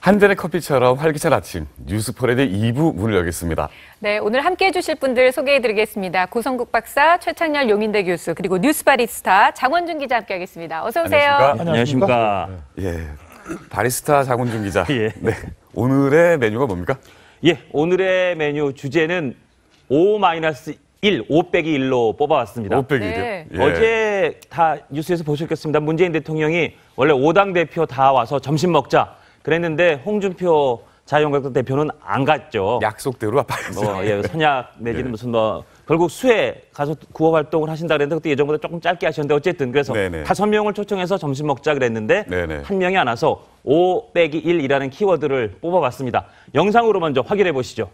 한 잔의 커피처럼 활기찬 아침, 뉴스퍼레드 2부 문을 열겠습니다. 네, 오늘 함께해 주실 분들 소개해드리겠습니다. 고성국 박사, 최창렬 용인대 교수, 그리고 뉴스 바리스타 장원준 기자 함께하겠습니다. 어서 오세요. 안녕하십니까. 예, 바리스타 장원준 기자. 예. 네, 오늘의 메뉴가 뭡니까? 예, 오늘의 메뉴 주제는 5-1, 5 빼기 1로 뽑아왔습니다. 5 빼기 1이요? 네. 예. 어제 다 뉴스에서 보셨겠습니다. 문재인 대통령이 원래 5당 대표 다 와서 점심 먹자 그랬는데 홍준표 자유한국당 대표는 안 갔죠. 약속대로 아파요. 선약 내지는 네. 무슨 결국 수해 가서 구호 활동을 하신다 그랬는데 그때 예정보다 조금 짧게 하셨는데 어쨌든 그래서 네네. 5명을 초청해서 점심 먹자 그랬는데 네네. 한 명이 안 와서 5 빼기 1이라는 키워드를 뽑아봤습니다. 영상으로 먼저 확인해 보시죠.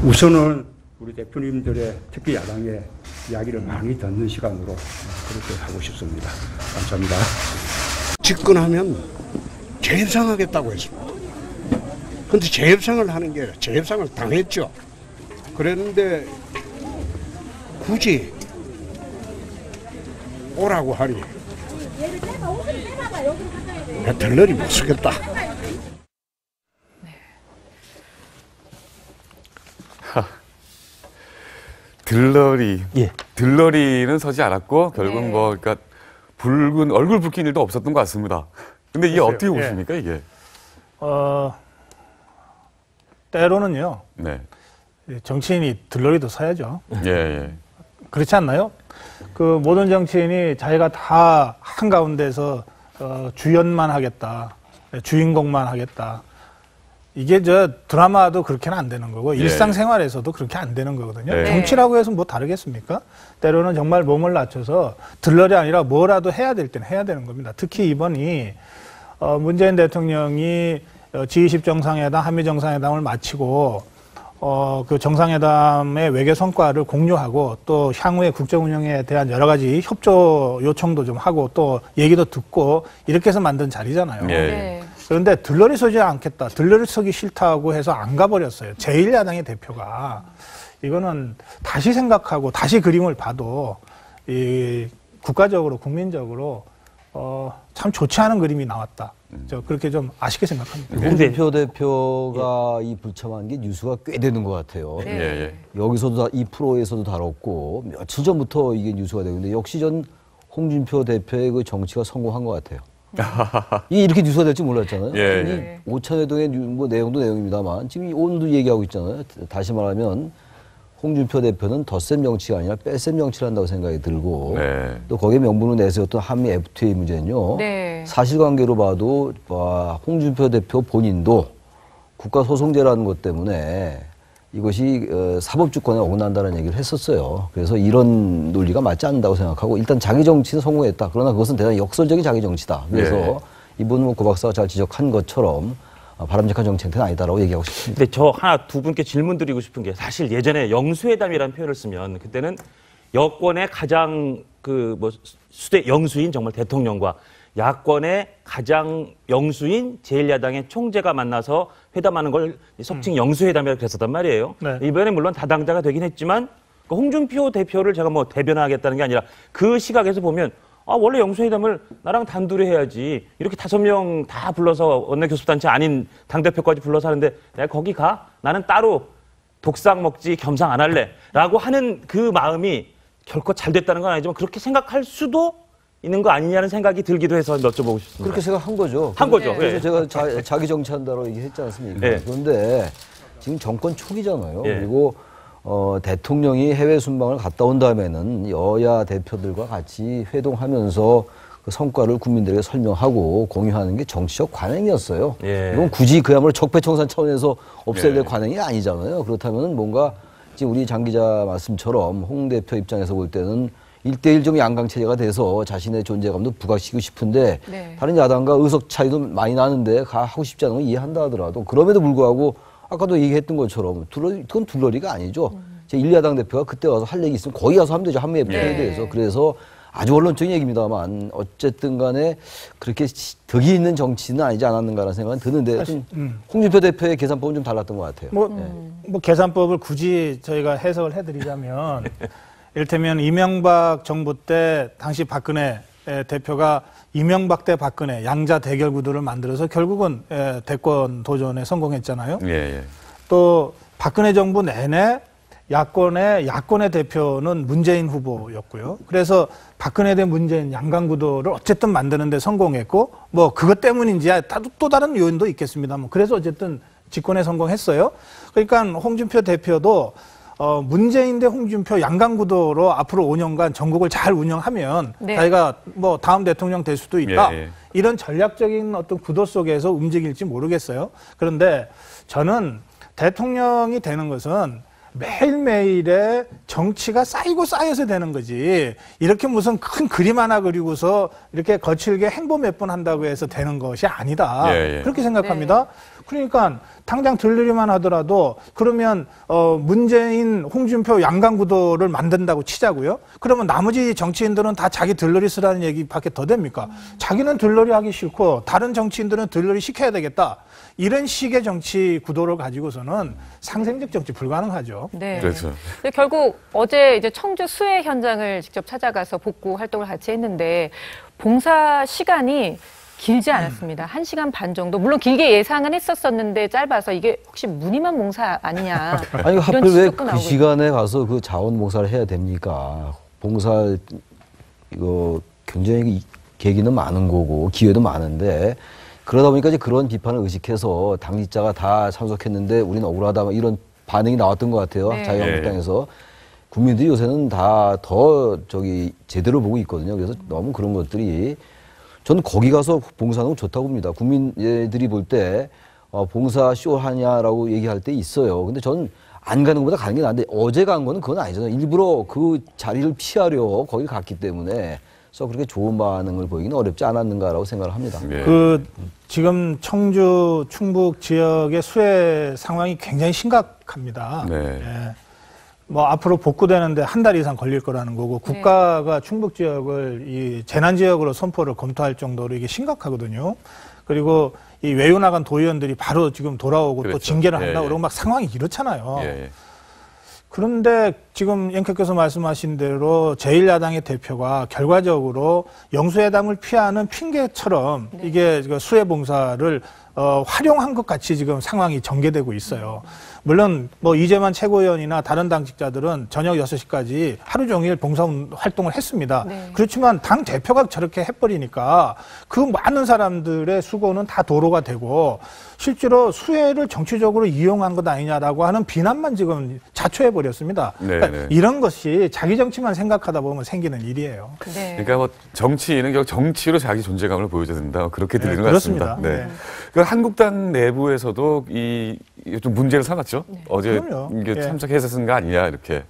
우선은 우리 대표님들의 특히 야당의 이야기를 많이 듣는 시간으로 그렇게 하고 싶습니다. 감사합니다. 집권하면 재협상하겠다고 했습니다. 근데 재협상을 하는 게 아니라 재협상을 당했죠. 그랬는데 굳이 오라고 하니 내 들러리 못 쓰겠다. 들러리. 예. 들러리는 서지 않았고 결국 네. 그러니까 붉은 얼굴 붉힌 일도 없었던 것 같습니다. 근데 이게 어떻게 보십니까, 이게? 때로는요, 네. 정치인이 들러리도 서야죠. 예, 예. 그렇지 않나요? 그 모든 정치인이 자기가 다 한가운데서 주연만 하겠다, 주인공만 하겠다. 이게 드라마도 그렇게는 안 되는 거고, 일상생활에서도 그렇게 안 되는 거거든요. 네. 정치라고 해서 뭐 다르겠습니까? 때로는 정말 몸을 낮춰서 들러리 아니라 뭐라도 해야 될 때는 해야 되는 겁니다. 특히 이번이 문재인 대통령이 G20 정상회담, 한미 정상회담을 마치고 그 정상회담의 외교 성과를 공유하고 또 향후의 국정 운영에 대한 여러 가지 협조 요청도 좀 하고 또 얘기도 듣고 이렇게 해서 만든 자리잖아요. 예. 네. 그런데 들러리 서지 않겠다, 들러리 서기 싫다고 해서 안 가버렸어요. 제1야당의 대표가. 이거는 다시 생각하고 다시 그림을 봐도 이 국가적으로 국민적으로 참 좋지 않은 그림이 나왔다. 저 그렇게 좀 아쉽게 생각합니다. 홍준표 대표가 이 불참한 게 뉴스가 꽤 되는 것 같아요. 네. 예, 예. 여기서도 이 프로에서도 다뤘고 며칠 전부터 이게 뉴스가 되고 있는데 역시 전 홍준표 대표의 그 정치가 성공한 것 같아요. 이렇게 뉴스가 될 줄 몰랐잖아요. 예. 이 오찬회동의 뭐 내용도 내용입니다만 지금 오늘도 얘기하고 있잖아요. 다시 말하면 홍준표 대표는 덧셈 정치가 아니라 뺄셈 정치를 한다고 생각이 들고 네. 또 거기에 명분을 내세웠던 한미 FTA 문제는요. 네. 사실관계로 봐도 홍준표 대표 본인도 국가소송제라는 것 때문에 이것이 사법주권에 어긋난다는 얘기를 했었어요. 그래서 이런 논리가 맞지 않는다고 생각하고 일단 자기 정치는 성공했다. 그러나 그것은 대단히 역설적인 자기 정치다. 그래서 이분 고 박사가 잘 지적한 것처럼 바람직한 정치 행태는 아니다라고 얘기하고 싶습니다. 근데 저 두 분께 질문 드리고 싶은 게 사실 예전에 영수회담이라는 표현을 쓰면 그때는 여권의 가장 수대 영수인 정말 대통령과 야권의 가장 영수인 제1야당의 총재가 만나서 회담하는 걸 속칭 영수회담이라고 그랬었단 말이에요. 네. 이번에 물론 다당자가 되긴 했지만 그 홍준표 대표를 제가 뭐 대변하겠다는 게 아니라 그 시각에서 보면 원래 영수회담을 나랑 단둘이 해야지. 이렇게 5명 다 불러서 원내교섭단체 아닌 당대표까지 불러서 하는데 내가 거기 가? 나는 따로 독상 먹지 겸상 안 할래. 라고 하는 그 마음이 결코 잘 됐다는 건 아니지만 그렇게 생각할 수도 있는 거 아니냐는 생각이 들기도 해서 여쭤보고 싶습니다. 그렇게 생각한 거죠. 한 거죠. 네. 그래서 제가 자기 정치한다고 얘기했지 않습니까? 네. 그런데 지금 정권 초기잖아요. 네. 그리고 대통령이 해외 순방을 갔다 온 다음에는 여야 대표들과 같이 회동하면서 그 성과를 국민들에게 설명하고 공유하는 게 정치적 관행이었어요. 예. 이건 굳이 그야말로 적폐청산 차원에서 없애야 될 예. 관행이 아니잖아요. 그렇다면 뭔가 지금 우리 장 기자 말씀처럼 홍 대표 입장에서 볼 때는 1대1좀 양강체제가 돼서 자신의 존재감도 부각시키고 싶은데 네. 다른 야당과 의석 차이도 많이 나는데 하고 싶지 않은 건 이해한다 하더라도 그럼에도 불구하고 아까도 얘기했던 것처럼 그건 둘러리가 아니죠. 제 1야당 대표가 그때 와서 할 얘기 있으면 거기 가서 하면 되죠. 한미 FTA에 네. 대해서. 그래서 아주 원론적인 얘기입니다만 어쨌든 간에 그렇게 덕이 있는 정치는 아니지 않았는가라는 생각은 드는데 홍준표 대표의 계산법은 좀 달랐던 것 같아요. 뭐 계산법을 굳이 저희가 해석을 해드리자면 이를테면 이명박 정부 때 당시 박근혜 대표가 이명박 대 박근혜 양자 대결 구도를 만들어서 결국은 대권 도전에 성공했잖아요. 예, 예. 또 박근혜 정부 내내 야권의 대표는 문재인 후보였고요. 그래서 박근혜 대 문재인 양강 구도를 어쨌든 만드는 데 성공했고 뭐 그것 때문인지 또 다른 요인도 있겠습니다만 그래서 어쨌든 집권에 성공했어요. 그러니까 홍준표 대표도 문재인 대 홍준표 양강 구도로 앞으로 5년간 전국을 잘 운영하면 네. 자기가 뭐 다음 대통령 될 수도 있다. 예, 예. 이런 전략적인 어떤 구도 속에서 움직일지 모르겠어요. 그런데 저는 대통령이 되는 것은 매일매일의 정치가 쌓이고 쌓여서 되는 거지. 이렇게 무슨 큰 그림 하나 그리고서 이렇게 거칠게 행보 몇 번 한다고 해서 되는 것이 아니다. 예, 예. 그렇게 생각합니다. 그러니까 당장 들르기만 하더라도 그러면 문재인, 홍준표 양강 구도를 만든다고 치자고요. 그러면 나머지 정치인들은 다 자기 들러리 쓰라는 얘기밖에 더 됩니까? 자기는 들러리 하기 싫고 다른 정치인들은 들러리 시켜야 되겠다. 이런 식의 정치 구도를 가지고서는 상생적 정치 불가능하죠. 네. 그렇죠. 근데 결국 어제 이제 청주 수해 현장을 직접 찾아가서 복구 활동을 같이 했는데 봉사 시간이 길지 않았습니다. 1시간 반 정도. 물론 길게 예상은 했었었는데 짧아서 이게 혹시 무늬만 봉사 아니냐. 아니 이런 하필 왜 지적도 그 나오고 시간에 가서 그 자원봉사를 해야 됩니까? 봉사 이거 굉장히 계기는 많은 거고 기회도 많은데 그러다 보니까 이제 그런 비판을 의식해서 당직자가 다 참석했는데 우리는 억울하다 이런 반응이 나왔던 것 같아요. 네. 자유한국당에서. 국민들이 요새는 다 더 제대로 보고 있거든요. 그래서 너무 그런 것들이 저는 거기 가서 봉사하는 건 좋다고 봅니다. 국민들이 볼 때 봉사 쇼 하냐라고 얘기할 때 있어요. 근데 저는 안 가는 것보다 가는 게 나은데 어제 간 거는 그건 아니잖아요. 일부러 그 자리를 피하려 거기 갔기 때문에 그래서 그렇게 좋은 반응을 보이기는 어렵지 않았는가라고 생각을 합니다. 예. 지금 청주, 충북 지역의 수해 상황이 굉장히 심각합니다. 네. 예. 뭐 앞으로 복구되는데 한 달 이상 걸릴 거라는 거고 국가가 충북 지역을 이 재난 지역으로 선포를 검토할 정도로 이게 심각하거든요. 그리고 이 외유 나간 도의원들이 바로 지금 돌아오고 그렇죠. 또 징계를 한다 예, 예. 그러고 막 상황이 이렇잖아요. 예, 예. 그런데 지금 영께께서 말씀하신 대로 제1야당의 대표가 결과적으로 영수회담을 피하는 핑계처럼 이게 수해봉사를 활용한 것 같이 지금 상황이 전개되고 있어요. 물론 뭐 이재만 최고위원이나 다른 당직자들은 저녁 6시까지 하루 종일 봉사 활동을 했습니다. 네. 그렇지만 당 대표가 저렇게 해버리니까 그 많은 사람들의 수고는 다 도로가 되고 실제로 수해를 정치적으로 이용한 것 아니냐라고 하는 비난만 지금 자초해버렸습니다. 네, 그러니까 네. 이런 것이 자기 정치만 생각하다 보면 생기는 일이에요. 네. 그러니까 뭐 정치인은 결국 정치로 자기 존재감을 보여줘야 된다. 그렇게 들리는 것 그렇습니다. 같습니다. 네. 그 한국당 내부에서도 좀 문제를 삼았죠. 어제 그럼요. 이게 예. 참석해서 쓴 거 아니냐 이렇게.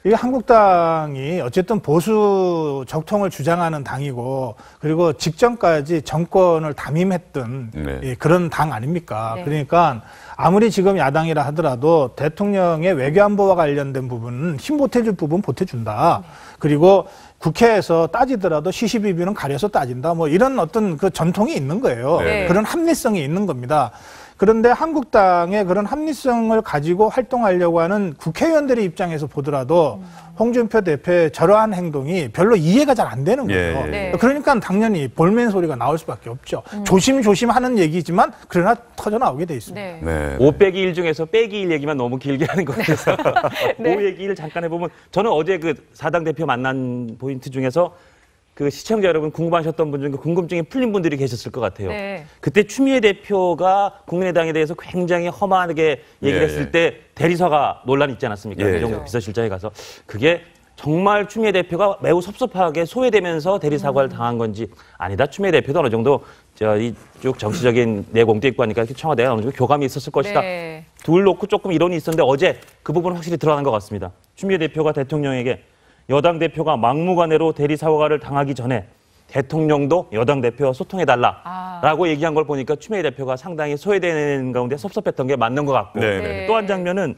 이게 한국당이 어쨌든 보수 적통을 주장하는 당이고 그리고 직전까지 정권을 담임했던 네. 예, 그런 당 아닙니까? 네. 그러니까 아무리 지금 야당이라 하더라도 대통령의 외교안보와 관련된 부분은 힘 보태줄 부분 보태준다. 그리고 국회에서 따지더라도 시시비비는 가려서 따진다. 뭐 이런 어떤 그 전통이 있는 거예요. 네. 그런 합리성이 있는 겁니다. 그런데 한국당의 그런 합리성을 가지고 활동하려고 하는 국회의원들의 입장에서 보더라도 홍준표 대표의 저러한 행동이 별로 이해가 잘 안 되는 거예요. 예, 예. 네. 그러니까 당연히 볼멘 소리가 나올 수밖에 없죠. 조심조심 하는 얘기지만 그러나 터져 나오게 돼 있습니다. 네. 네. 5 빼기 1 중에서 빼기 1 얘기만 너무 길게 하는 것 같아서 네. 5 얘기 1 잠깐 해보면 저는 어제 그 사당 대표 만난 포인트 중에서 그 시청자 여러분 궁금하셨던 분 중에 궁금증이 풀린 분들이 계셨을 것 같아요. 네. 그때 추미애 대표가 국민의당에 대해서 굉장히 험하게 얘기를 예, 했을 예. 때 대리사가 논란이 있지 않았습니까? 예, 이종국 예. 비서실장에 가서 그게 정말 추미애 대표가 매우 섭섭하게 소외되면서 대리사과를 당한 건지 아니다. 추미애 대표도 어느 정도 이쪽 정치적인 내공도 있고 하니까 청와대가 어느 정도 교감이 있었을 것이다. 네. 둘 놓고 조금 이론이 있었는데 어제 그 부분 확실히 드러난 것 같습니다. 추미애 대표가 대통령에게 여당 대표가 막무가내로 대리사과를 당하기 전에 대통령도 여당 대표와 소통해달라라고 얘기한 걸 보니까 추미애 대표가 상당히 소외되는 가운데 섭섭했던 게 맞는 것 같고 네, 네. 또 한 장면은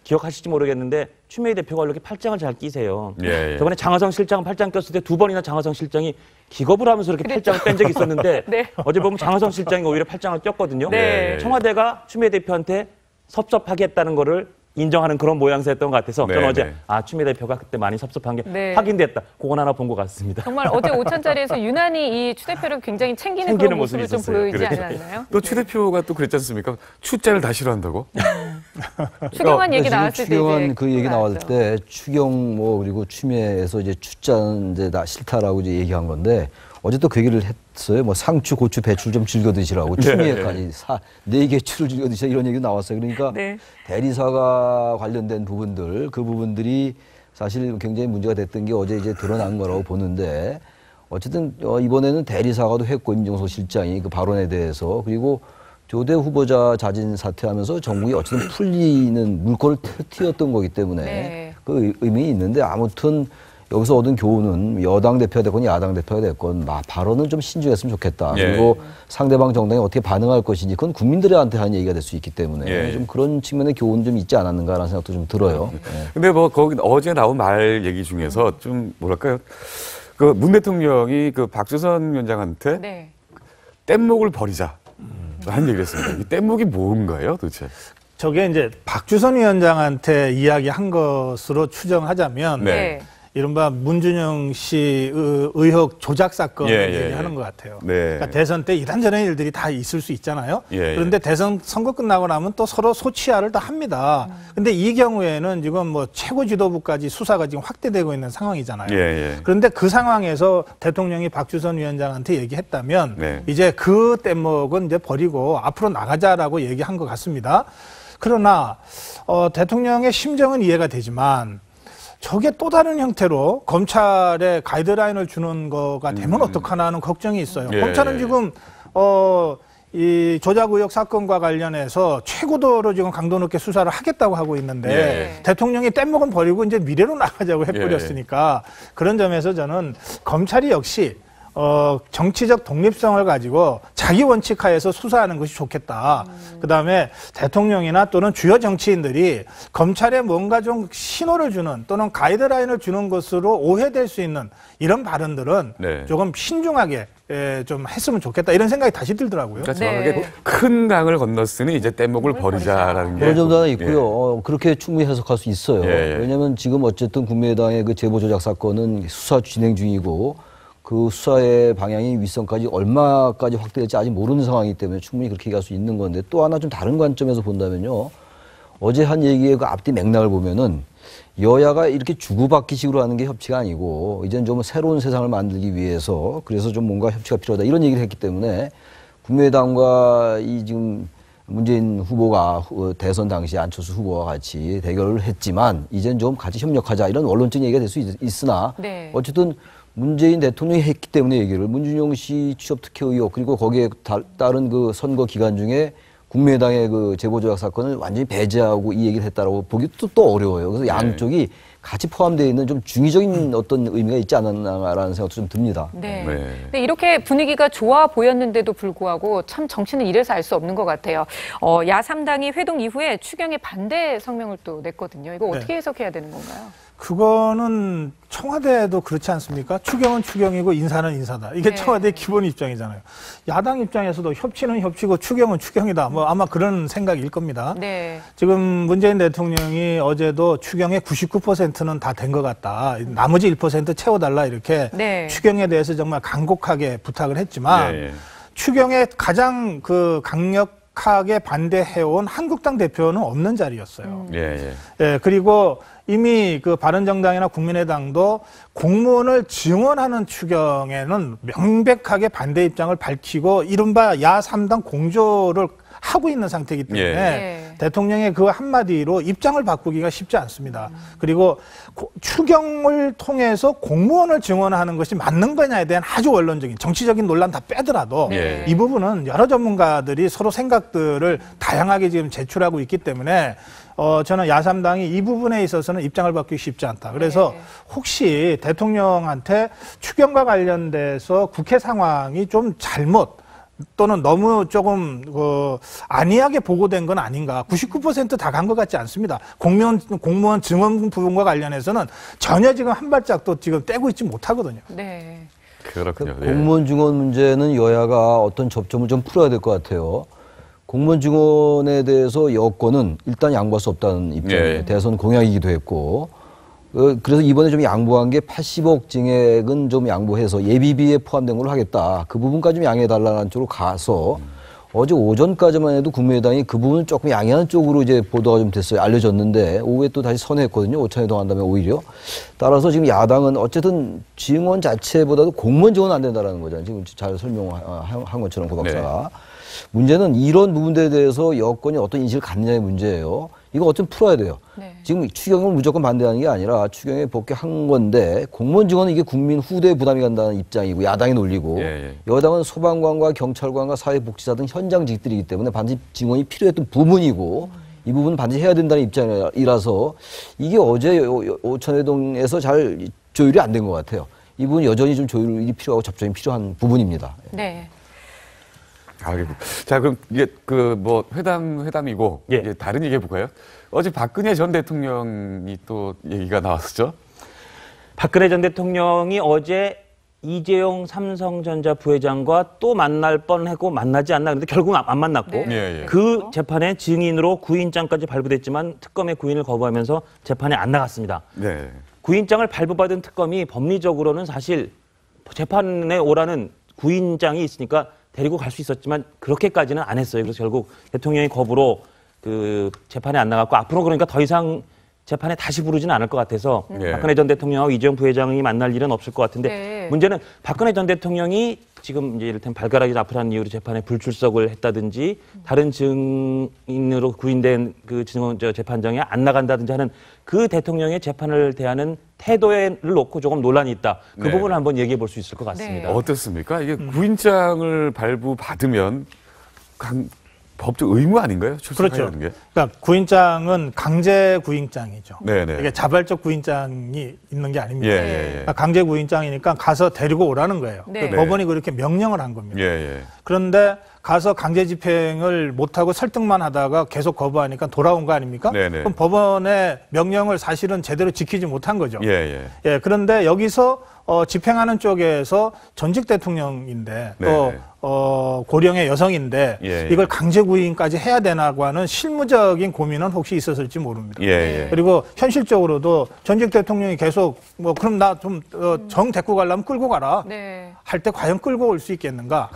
기억하실지 모르겠는데 추미애 대표가 이렇게 팔짱을 잘 끼세요. 예, 예. 저번에 장하성 실장 팔짱 꼈을 때 2번이나 장하성 실장이 기겁을 하면서 이렇게 팔짱을 뺀 적이 있었는데 네. 어제 보면 장하성 실장이 오히려 팔짱을 꼈거든요. 네. 청와대가 추미애 대표한테 섭섭하게 했다는 거를 인정하는 그런 모양새였던 것 같아서 저는 네, 어제 네. 추미애 대표가 그때 많이 섭섭한 게 네. 확인됐다. 그건 하나 본 것 같습니다. 정말 어제 오찬자리에서 유난히 이 추 대표를 굉장히 챙기는 챙기는 그런 모습을 좀 모습이 보이지 있었어요. 않았나요? 또 추 대표가 또 그랬지 않습니까? 추자를 다 싫어한다고? 추경안 얘기 지금 나왔을 때 추경안 이제 그 얘기 그거 나왔을 나왔죠. 때 추경 뭐 그리고 추미애에서 이제 추자는 이제 다 싫다라고 이제 얘기한 건데 어제 또 그 얘기를 했어요. 뭐 상추, 고추, 배추를 좀 즐겨 드시라고 추미애까지 네 개 추를 즐겨 드시라 이런 얘기도 나왔어요. 그러니까 네. 대리사가 관련된 부분들 그 부분들이 사실 굉장히 문제가 됐던 게 어제 이제 드러난 거라고 보는데 어쨌든 이번에는 대리사과도 했고 임종석 실장이 그 발언에 대해서 그리고 조대 후보자 자진 사퇴하면서 전국이 어쨌든 풀리는 물꼬를 트였던 거기 때문에 네. 그 의미가 있는데 아무튼 여기서 얻은 교훈은 여당 대표가 됐건 야당 대표가 됐건 발언은 좀 신중했으면 좋겠다. 예. 그리고 상대방 정당이 어떻게 반응할 것인지 그건 국민들한테 한 얘기가 될 수 있기 때문에 예. 좀 그런 측면의 교훈 좀 있지 않았는가라는 생각도 좀 들어요. 예. 근데 뭐 거기 어제 나온 말 얘기 중에서 좀 뭐랄까요? 그 문 대통령이 그 박주선 위원장한테 네. 뗏목을 버리자 한 얘기를 했습니다. 이 뗏목이 뭔가요, 도대체? 저게 이제 박주선 위원장한테 이야기한 것으로 추정하자면 네. 이른바 문준영 씨 의혹 조작 사건을 예, 예, 얘기하는 예. 것 같아요. 네. 그러니까 대선 때 이런저런 일들이 다 있을 수 있잖아요. 예, 예. 그런데 대선 선거 끝나고 나면 또 서로 소치하를 다 합니다. 근데 이 경우에는 지금 뭐 최고 지도부까지 수사가 지금 확대되고 있는 상황이잖아요. 예, 예. 그런데 그 상황에서 대통령이 박주선 위원장한테 얘기했다면 네. 이제 그 뗏목은 이제 버리고 앞으로 나가자라고 얘기한 것 같습니다. 그러나 대통령의 심정은 이해가 되지만 저게 또 다른 형태로 검찰에 가이드라인을 주는 거가 되면 어떡하나 하는 걱정이 있어요. 예. 검찰은 지금 이 조작 의혹 사건과 관련해서 최고도로 지금 강도 높게 수사를 하겠다고 하고 있는데 예. 대통령이 뗏목은 버리고 이제 미래로 나가자고 해버렸으니까 그런 점에서 저는 검찰이 역시 정치적 독립성을 가지고 자기 원칙 하에서 수사하는 것이 좋겠다. 그다음에 대통령이나 또는 주요 정치인들이 검찰에 뭔가 좀 신호를 주는 또는 가이드라인을 주는 것으로 오해될 수 있는 이런 발언들은 네. 조금 신중하게 좀 했으면 좋겠다. 이런 생각이 다시 들더라고요. 그러니까 네. 정확하게 큰 강을 건넜으니 이제 뗏목을 버리자라는 게 그런 점도 하나 있고요. 그렇게 충분히 해석할 수 있어요. 예, 예. 왜냐하면 지금 어쨌든 국민의당의 그 제보 조작 사건은 수사 진행 중이고 그 수사의 방향이 윗선까지 얼마까지 확대될지 아직 모르는 상황이기 때문에 충분히 그렇게 얘기할 수 있는 건데 또 하나 좀 다른 관점에서 본다면요. 어제 한 얘기의 그 앞뒤 맥락을 보면은 여야가 이렇게 주고받기식으로 하는 게 협치가 아니고 이제는 좀 새로운 세상을 만들기 위해서 그래서 좀 뭔가 협치가 필요하다 이런 얘기를 했기 때문에 국민의당과 이 지금 문재인 후보가 대선 당시 안철수 후보와 같이 대결을 했지만 이제는 좀 같이 협력하자 이런 원론적 얘기가 될 수 있으나 네. 어쨌든 문재인 대통령이 했기 때문에 얘기를 문준영 씨 취업 특혜 의혹 그리고 거기에 따른 그 선거 기간 중에 국민의당의 그 제보 조작 사건을 완전히 배제하고 이 얘기를 했다라고 보기도 또 어려워요. 그래서 양쪽이 같이 포함되어 있는 좀 중의적인 어떤 의미가 있지 않았나라는 생각도 좀 듭니다. 네. 네. 근데 이렇게 분위기가 좋아 보였는데도 불구하고 참 정치는 이래서 알 수 없는 것 같아요. 야3당이 회동 이후에 추경에 반대 성명을 또 냈거든요. 이거 어떻게 해석해야 되는 건가요? 그거는 청와대도 그렇지 않습니까? 추경은 추경이고 인사는 인사다. 이게 네. 청와대의 기본 입장이잖아요. 야당 입장에서도 협치는 협치고 추경은 추경이다. 뭐 아마 그런 생각일 겁니다. 네. 지금 문재인 대통령이 어제도 추경의 99%는 다 된 것 같다. 나머지 1% 채워달라 이렇게 네. 추경에 대해서 정말 간곡하게 부탁을 했지만 예, 예. 추경에 가장 그 강력하게 반대해온 한국당 대표는 없는 자리였어요. 예, 예. 예, 그리고 이미 그 바른정당이나 국민의당도 공무원을 증원하는 추경에는 명백하게 반대 입장을 밝히고 이른바 야3당 공조를 하고 있는 상태이기 때문에 예. 대통령의 그 한마디로 입장을 바꾸기가 쉽지 않습니다. 그리고 추경을 통해서 공무원을 증원하는 것이 맞는 거냐에 대한 아주 원론적인 정치적인 논란 다 빼더라도 네. 이 부분은 여러 전문가들이 서로 생각들을 다양하게 지금 제출하고 있기 때문에 저는 야3당이 이 부분에 있어서는 입장을 바꾸기 쉽지 않다. 그래서 네. 혹시 대통령한테 추경과 관련돼서 국회 상황이 좀 잘못 또는 너무 조금 안이하게 보고된 건 아닌가. 99% 다 간 것 같지 않습니다. 공무원 증원 부분과 관련해서는 전혀 지금 한 발짝도 지금 떼고 있지 못하거든요. 네. 그렇군요. 예. 공무원 증원 문제는 여야가 어떤 접점을 좀 풀어야 될 것 같아요. 공무원 증언에 대해서 여권은 일단 양보할 수 없다는 입장이에요. 예. 대선 공약이기도 했고 그래서 이번에 좀 양보한 게 80억 증액은 좀 양보해서 예비비에 포함된 걸로 하겠다. 그 부분까지 좀 양해해달라는 쪽으로 가서 어제 오전까지만 해도 국민의당이 그 부분을 조금 양해하는 쪽으로 이제 보도가 좀 됐어요. 알려졌는데 오후에 또 다시 선회했거든요. 오찬에 동한 다음에 오히려. 따라서 지금 야당은 어쨌든 증언 자체보다도 공무원 증언은 안 된다라는 거잖아요. 지금 잘 설명한 것처럼 고 박사가. 문제는 이런 부분들에 대해서 여권이 어떤 인식을 갖느냐의 문제예요. 이거 어쩜 풀어야 돼요. 네. 지금 추경을 무조건 반대하는 게 아니라 추경에 복귀한 건데 공무원 증언은 이게 국민 후대에 부담이 간다는 입장이고 야당이 논리고 여당은 소방관과 경찰관과 사회복지사 등 현장직들이기 때문에 반드시 증언이 필요했던 부분이고 이 부분은 반드시 해야 된다는 입장이라서 이게 어제 오천회동에서 잘 조율이 안 된 것 같아요. 이 부분 여전히 좀 조율이 필요하고 접점이 필요한 부분입니다. 네. 자, 그럼 이게 그 뭐 회담이고 예. 이제 다른 얘기 해볼까요? 어제 박근혜 전 대통령이 또 얘기가 나왔었죠. 박근혜 전 대통령이 어제 이재용 삼성전자 부회장과 또 만날 뻔하고 만나지 않나 그런데 결국은 안 만났고 네. 예. 그 재판에 증인으로 구인장까지 발부됐지만 특검의 구인을 거부하면서 재판에 안 나갔습니다. 네. 구인장을 발부받은 특검이 법리적으로는 사실 재판에 오라는 구인장이 있으니까 데리고 갈 수 있었지만 그렇게까지는 안 했어요. 그래서 결국 대통령의 거부로 그 재판에 안 나갔고 앞으로 그러니까 더 이상 재판에 다시 부르지는 않을 것 같아서 박근혜 전 대통령하고 이재용 부회장이 만날 일은 없을 것 같은데 문제는 박근혜 전 대통령이 지금 이제 이를테면 발가락이 아프다는 이유로 재판에 불출석을 했다든지 다른 증인으로 구인된 그 재판장에 안 나간다든지 하는 그 대통령의 재판을 대하는 태도를 놓고 조금 논란이 있다. 그 부분을 한번 얘기해 볼 수 있을 것 같습니다. 어떻습니까? 이게 구인장을 발부받으면 법적 의무 아닌가요? 출석하는 게? 그러니까 구인장은 강제 구인장이죠. 네네. 이게 자발적 구인장이 있는 게 아닙니다. 예. 그러니까 강제 구인장이니까 가서 데리고 오라는 거예요. 네. 법원이 그렇게 명령을 한 겁니다. 예. 그런데 가서 강제 집행을 못하고 설득만 하다가 계속 거부하니까 돌아온 거 아닙니까? 네네. 그럼 법원의 명령을 사실은 제대로 지키지 못한 거죠. 예. 그런데 여기서 집행하는 쪽에서 전직 대통령인데 또 고령의 여성인데 이걸 강제 구인까지 해야 되나고 하는 실무적인 고민은 혹시 있었을지 모릅니다. 그리고 현실적으로도 전직 대통령이 계속 뭐 그럼 나 좀 정 데리고 가려면 끌고 가라. 할 때 과연 끌고 올 수 있겠는가?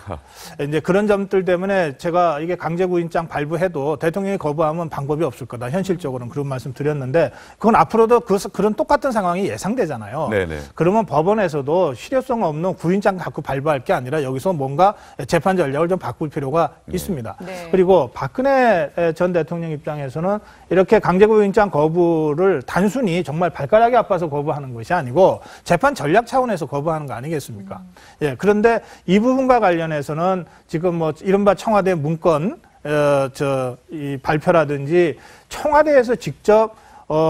이제 그런 점들 때문에 제가 이게 강제 구인장 발부해도 대통령이 거부하면 방법이 없을 거다. 현실적으로는 그런 말씀 드렸는데 그건 앞으로도 그런 똑같은 상황이 예상되잖아요. 그러면 법원에서도 실효성 없는 구인장 갖고 발부할 게 아니라 여기서 뭔가 재판 전략을 좀 바꿀 필요가 있습니다. 그리고 박근혜 전 대통령 입장에서는 이렇게 강제 구인장 거부를 단순히 정말 발가락이 아파서 거부하는 것이 아니고 재판 전략 차원에서 거부하는 거 아니겠습니까? 그런데 이 부분과 관련해서는 지금 뭐 이른바 청와대 문건 이 발표라든지 청와대에서 직접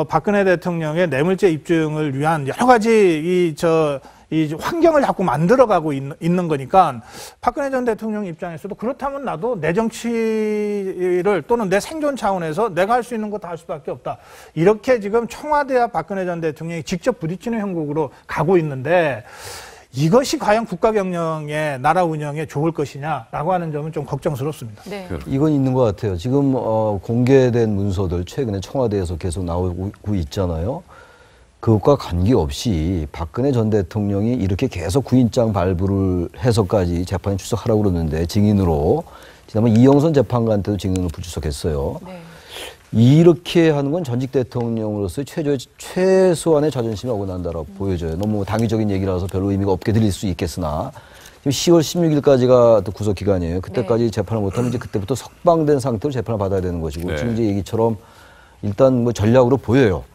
박근혜 대통령의 뇌물죄 입증을 위한 여러 가지 이 환경을 자꾸 만들어가고 있는 거니까 박근혜 전 대통령 입장에서도 그렇다면 나도 내 정치를 또는 내 생존 차원에서 내가 할 수 있는 거 다 할 수밖에 없다. 이렇게 지금 청와대와 박근혜 전 대통령이 직접 부딪히는 형국으로 가고 있는데 이것이 과연 국가 경영에 나라 운영에 좋을 것이냐라고 하는 점은 좀 걱정스럽습니다. 이건 있는 것 같아요. 지금 공개된 문서들 최근에 청와대에서 계속 나오고 있잖아요. 그것과 관계없이 박근혜 전 대통령이 이렇게 계속 구인장 발부를 해서까지 재판에 출석하라고 그러는데 증인으로 지난번 이영선 재판관 때도 증인으로 불출석했어요. 이렇게 하는 건 전직 대통령으로서의 최소한의 자존심이 어긋난다라고 보여져요. 너무 당위적인 얘기라서 별로 의미가 없게 들릴 수 있겠으나 지금 10월 16일까지가 또 구속 기간이에요. 그때까지 재판을 못하면 이제 그때부터 석방된 상태로 재판을 받아야 되는 것이고 지금 이제 얘기처럼 일단 뭐 전략으로 보여요.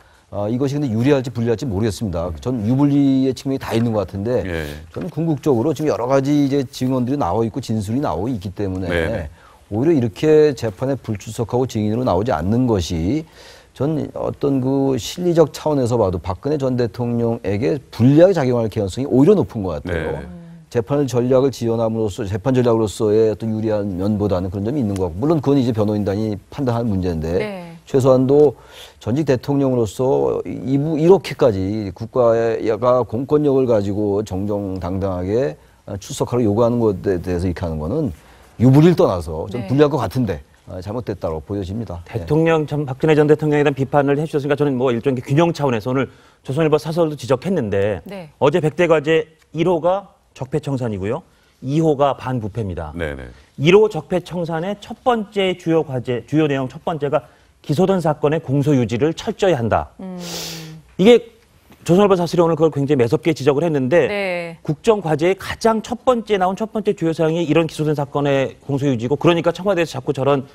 이것이 근데 유리할지 불리할지 모르겠습니다. 전 유불리의 측면이 다 있는 것 같은데 저는 궁극적으로 지금 여러 가지 이제 증언들이 나와 있고 진술이 나오고 있기 때문에 오히려 이렇게 재판에 불출석하고 증인으로 나오지 않는 것이 전 어떤 그 실리적 차원에서 봐도 박근혜 전 대통령에게 불리하게 작용할 가능성이 오히려 높은 것 같아요. 재판 전략을 지원함으로써 재판 전략으로서의 어떤 유리한 면보다는 그런 점이 있는 것 같고 물론 그건 이제 변호인단이 판단하는 문제인데 최소한도 전직 대통령으로서 이렇게까지 국가가 공권력을 가지고 정정당당하게 출석하러 요구하는 것에 대해서 이렇게 하는 거는 유불리를 떠나서 좀 불리할 것 같은데 잘못됐다고 보여집니다. 대통령 전 박근혜 전 대통령에 대한 비판을 해주셨으니까 저는 뭐 일종의 균형 차원에서 오늘 조선일보 사설도 지적했는데 네. 어제 100대 과제 1호가 적폐청산이고요. 2호가 반부패입니다. 네네. 1호 적폐청산의 첫 번째 주요 과제, 주요 내용 첫 번째가 기소된 사건의 공소유지를 철저히 한다. 이게 조선일보 사설이 오늘 그걸 굉장히 매섭게 지적을 했는데 네. 국정과제의 가장 첫 번째 나온 첫 번째 주요 사항이 이런 기소된 사건의 공소유지고 그러니까 청와대에서 자꾸 저런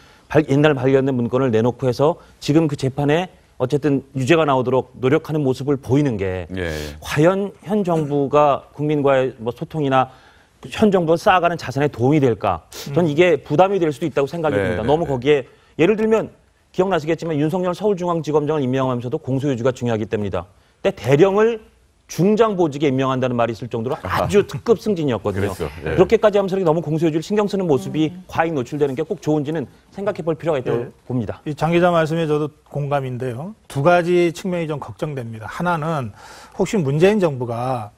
옛날 발견된 문건을 내놓고 해서 지금 그 재판에 어쨌든 유죄가 나오도록 노력하는 모습을 보이는 게 예. 과연 현 정부가 국민과의 뭐 소통이나 현 정부가 쌓아가는 자산에 도움이 될까? 전 이게 부담이 될 수도 있다고 생각이 네, 듭니다. 네, 너무 네. 거기에 예를 들면 기억나시겠지만 윤석열 서울중앙지검장을 임명하면서도 공소유지가 중요하기 때문이다. 근데 대령을 중장보직에 임명한다는 말이 있을 정도로 아주 특급 승진이었거든요. 그랬죠. 예. 그렇게까지 하면서 너무 공소유지를 신경 쓰는 모습이 과잉 노출되는 게 꼭 좋은지는 생각해 볼 필요가 있다고 봅니다. 이 장 기자 말씀에 저도 공감인데요. 두 가지 측면이 좀 걱정됩니다. 하나는 혹시 문재인 정부가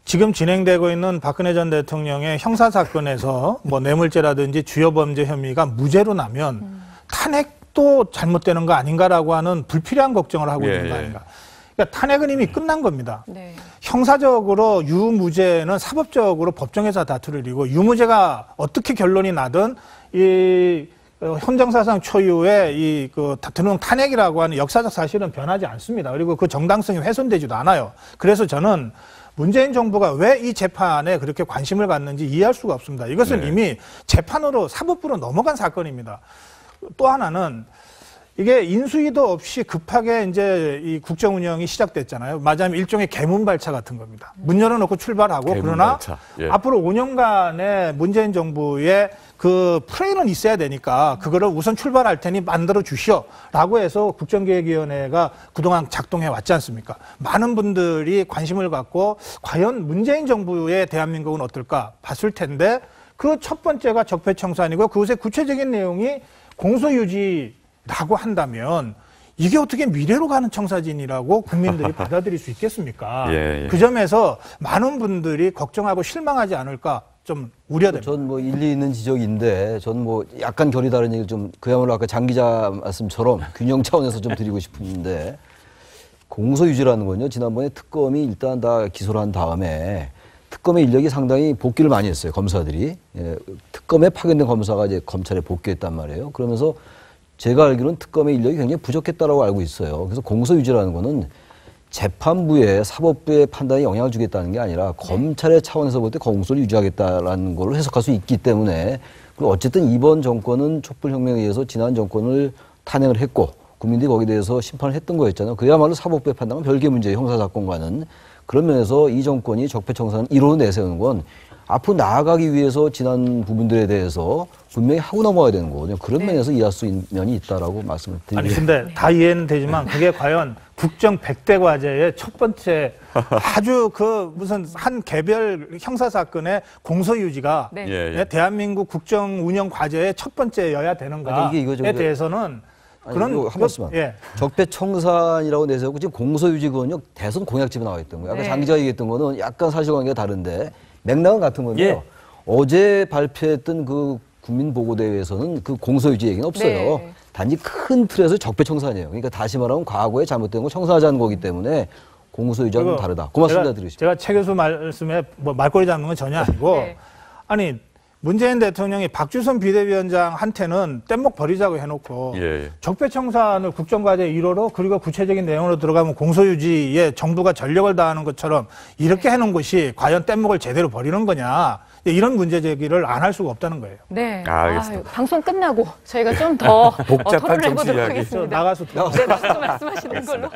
지금 진행되고 있는 박근혜 전 대통령의 형사사건에서 뭐 뇌물죄라든지 주요 범죄 혐의가 무죄로 나면 탄핵도 잘못되는 거 아닌가라고 하는 불필요한 걱정을 하고 있는 거 아닌가. 그러니까 탄핵은 이미 끝난 겁니다. 네. 형사적으로 유무죄는 사법적으로 법정에서 다투를 이루고 유무죄가 어떻게 결론이 나든 이 헌정사상 초유의 이 그 대통령 탄핵이라고 하는 역사적 사실은 변하지 않습니다. 그리고 그 정당성이 훼손되지도 않아요. 그래서 저는 문재인 정부가 왜 이 재판에 그렇게 관심을 갖는지 이해할 수가 없습니다. 이것은 네. 이미 재판으로 사법부로 넘어간 사건입니다. 또 하나는 이게 인수위도 없이 급하게 이제 이 국정 운영이 시작됐잖아요. 맞아면 일종의 개문발차 같은 겁니다. 문 열어놓고 출발하고 그러나 개문발차. 예. 앞으로 5년간의 문재인 정부의 그 플레이는 있어야 되니까 그거를 우선 출발할 테니 만들어 주시오라고 해서 국정기획위원회가 그동안 작동해 왔지 않습니까? 많은 분들이 관심을 갖고 과연 문재인 정부의 대한민국은 어떨까 봤을 텐데 그 첫 번째가 적폐청산이고 그것의 구체적인 내용이 공소유지라고 한다면 이게 어떻게 미래로 가는 청사진이라고 국민들이 받아들일 수 있겠습니까? 예. 그 점에서 많은 분들이 걱정하고 실망하지 않을까 좀 우려됩니다. 전 뭐 일리 있는 지적인데 전 뭐 약간 결이 다른 얘기를 좀 그야말로 아까 장 기자 말씀처럼 균형 차원에서 좀 드리고 싶은데 공소유지라는 건요. 지난번에 특검이 일단 다 기소를 한 다음에 특검의 인력이 상당히 복귀를 많이 했어요. 검사들이. 예, 특검에 파견된 검사가 이제 검찰에 복귀했단 말이에요. 그러면서 제가 알기로는 특검의 인력이 굉장히 부족했다라고 알고 있어요. 그래서 공소유지라는 거는 재판부의 사법부의 판단에 영향을 주겠다는 게 아니라 검찰의 차원에서 볼 때 공소를 유지하겠다라는 걸로 해석할 수 있기 때문에 그리고 어쨌든 이번 정권은 촛불혁명에 의해서 지난 정권을 탄핵을 했고 국민들이 거기에 대해서 심판을 했던 거였잖아요. 그야말로 사법부의 판단은 별개 문제예요. 형사사건과는. 그런 면에서 이 정권이 적폐청산 1호로 내세우는 건 앞으로 나아가기 위해서 지난 부분들에 대해서 분명히 하고 넘어가야 되는 거거든요. 그런 면에서 이해할 수 있는 면이 있다라고 말씀을 드리겠습니다. 아니 근데 다 이해는 되지만 그게 과연 국정 100대 과제의 첫 번째 아주 그 무슨 한 개별 형사 사건의 공소유지가 네. 예, 예. 대한민국 국정 운영 과제의 첫 번째여야 되는가에 아니, 이게 대해서는 그런 이거 한 말씀만. 예. 적폐청산이라고 내세우고 지금 공소유지거든요. 대선 공약집에 나와 있던 거예요. 아까 네. 장 기자가 얘기했던 거는 약간 사실관계가 다른데 맥락은 같은 건데요. 예. 어제 발표했던 그 국민보고대회에서는 그 공소유지 얘기는 없어요. 네. 단지 큰 틀에서 적폐청산이에요. 그러니까 다시 말하면 과거에 잘못된 거 청산하자는 거기 때문에 공소유지와는 그리고 다르다. 고맙습니다. 들으시죠. 제가 최 교수 말씀에 뭐 말꼬리 잡는 건 전혀 아니고 네. 아니 문재인 대통령이 박주선 비대위원장한테는 뗏목 버리자고 해놓고 예. 적폐청산을 국정과제 1호로 그리고 구체적인 내용으로 들어가면 공소유지에 정부가 전력을 다하는 것처럼 이렇게 해놓은 것이 과연 뗏목을 제대로 버리는 거냐 이런 문제 제기를 안 할 수가 없다는 거예요. 네. 알겠습니다. 방송 끝나고 저희가 좀 더 복잡한 토론을 정치 해보도록 이야기. 하겠습니다. 나가서 네, 말씀하시는 걸로.